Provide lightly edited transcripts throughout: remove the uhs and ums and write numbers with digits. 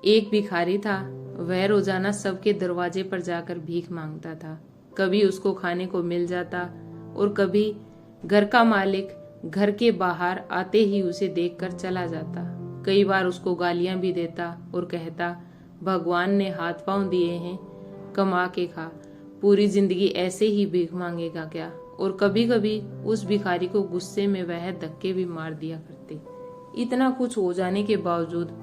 एक भिखारी था। वह रोजाना सबके दरवाजे पर जाकर भीख मांगता था। कभी उसको खाने को मिल जाता और कभी घर का मालिक घर के बाहर आते ही उसे देखकर चला जाता। कई बार उसको गालियां भी देता और कहता, भगवान ने हाथ पांव दिए हैं, कमा के खा, पूरी जिंदगी ऐसे ही भीख मांगेगा क्या। और कभी कभी उस भिखारी को गुस्से में वह धक्के भी मार दिया करते। इतना कुछ हो जाने के बावजूद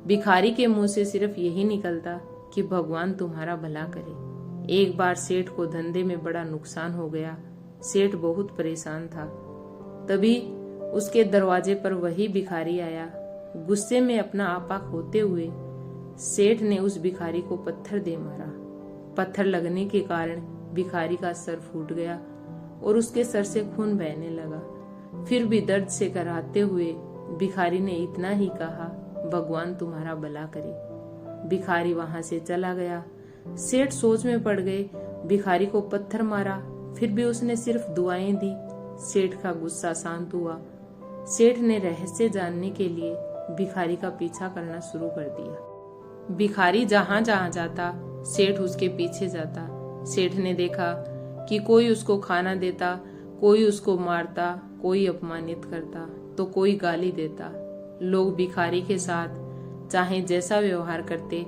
भिखारी के मुंह से सिर्फ यही निकलता कि भगवान तुम्हारा भला करे। एक बार सेठ को धंधे में बड़ा नुकसान हो गया। सेठ बहुत परेशान था। तभी उसके दरवाजे पर वही भिखारी आया। गुस्से में अपना आपा खोते हुए सेठ ने उस भिखारी को पत्थर दे मारा। पत्थर लगने के कारण भिखारी का सर फूट गया और उसके सर से खून बहने लगा। फिर भी दर्द से कराहते हुए भिखारी ने इतना ही कहा, भगवान तुम्हारा भला करे। भिखारी वहां से चला गया। सेठ सोच में पड़ गए। भिखारी को पत्थर मारा, फिर भी उसने सिर्फ दुआएं दी। सेठ का गुस्सा शांत हुआ। सेठ ने रहस्य जानने के लिए भिखारी का पीछा करना शुरू कर दिया। भिखारी जहां जहां जाता, सेठ उसके पीछे जाता। सेठ ने देखा कि कोई उसको खाना देता, कोई उसको मारता, कोई अपमानित करता तो कोई गाली देता। लोग भिखारी के साथ चाहे जैसा व्यवहार करते,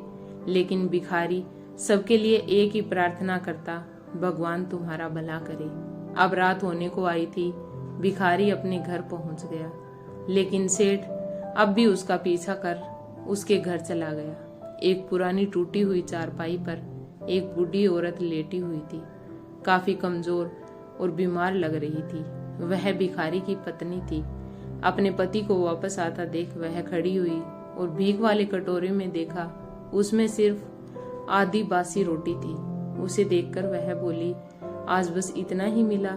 लेकिन भिखारी सबके लिए एक ही प्रार्थना करता, भगवान तुम्हारा भला करे। अब रात होने को आई थी। भिखारी अपने घर पहुंच गया, लेकिन सेठ अब भी उसका पीछा कर उसके घर चला गया। एक पुरानी टूटी हुई चारपाई पर एक बूढ़ी औरत लेटी हुई थी। काफी कमजोर और बीमार लग रही थी। वह भिखारी की पत्नी थी। अपने पति को वापस आता देख वह खड़ी हुई और भीख वाले कटोरे में देखा, उसमें सिर्फ आधी बासी रोटी थी। उसे देखकर वह बोली, आज बस इतना ही मिला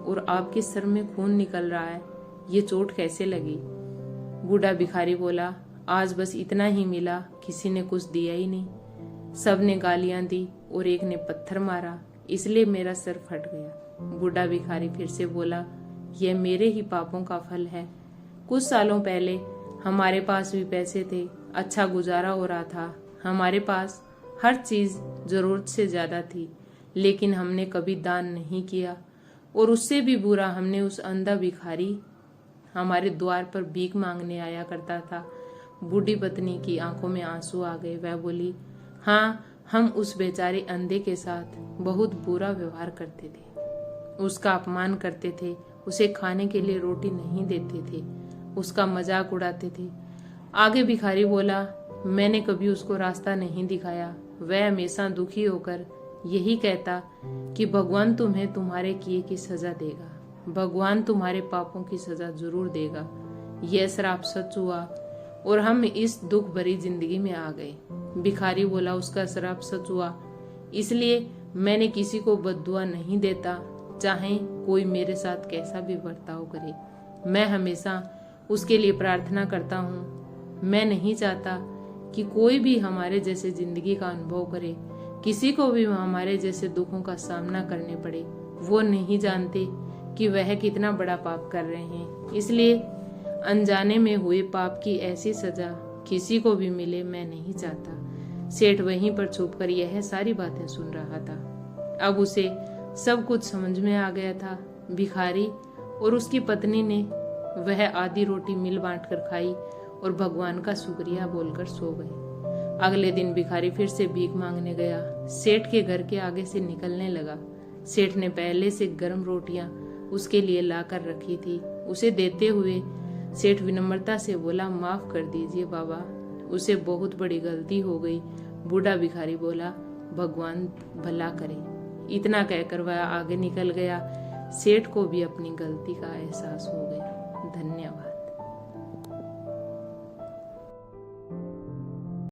और आपके सर में खून निकल रहा है, ये चोट कैसे लगी। बूढ़ा भिखारी बोला, आज बस इतना ही मिला, किसी ने कुछ दिया ही नहीं। सब ने गालियां दी और एक ने पत्थर मारा, इसलिए मेरा सर फट गया। बूढ़ा भिखारी फिर से बोला, यह मेरे ही पापों का फल है। कुछ सालों पहले हमारे पास भी पैसे थे, अच्छा गुजारा हो रहा था, हमारे पास हर चीज जरूरत से ज्यादा थी, लेकिन हमने कभी दान नहीं किया। और उससे भी बुरा, हमने उस अंधा भिखारी हमारे द्वार पर भीख मांगने आया करता था। बूढ़ी पत्नी की आंखों में आंसू आ गए। वह बोली, हाँ, हम उस बेचारे अंधे के साथ बहुत बुरा व्यवहार करते थे, उसका अपमान करते थे, उसे खाने के लिए रोटी नहीं देते थे, उसका मजाक उड़ाते थे। आगे भिखारी बोला, मैंने कभी उसको रास्ता नहीं दिखाया। वह हमेशा दुखी होकर यही कहता कि भगवान तुम्हें तुम्हारे किए की सजा देगा, भगवान तुम्हारे पापों की सजा जरूर देगा। यह श्राप सच हुआ और हम इस दुख भरी जिंदगी में आ गए। भिखारी बोला, उसका श्राप सच हुआ, इसलिए मैंने किसी को बद्दुआ नहीं देता, चाहे कोई मेरे साथ कैसा भी बर्ताव करे। मैं हमेशा उसके लिए प्रार्थना करता हूँ। मैं नहीं चाहता कि कोई भी हमारे जैसे जिंदगी का अनुभव करे, किसी को भी हमारे जैसे दुखों का सामना करने पड़े। वो नहीं जानते कि वह कितना बड़ा पाप कर रहे हैं, इसलिए अनजाने में हुए पाप की ऐसी सजा किसी को भी मिले मैं नहीं चाहता। सेठ वहीं पर छुपकर यह सारी बातें सुन रहा था। अब उसे सब कुछ समझ में आ गया था। भिखारी और उसकी पत्नी ने वह आधी रोटी मिल बांट कर खाई और भगवान का शुक्रिया बोलकर सो गए। अगले दिन भिखारी फिर से भीख मांगने गया। सेठ के घर के आगे से निकलने लगा। सेठ ने पहले से गर्म रोटियां उसके लिए लाकर रखी थी। उसे देते हुए सेठ विनम्रता से बोला, माफ कर दीजिए बाबा, उसे बहुत बड़ी गलती हो गई। बूढ़ा भिखारी बोला, भगवान भला करे। इतना कहकर वह आगे निकल गया। सेठ को भी अपनी गलती का एहसास हो गया। धन्यवाद।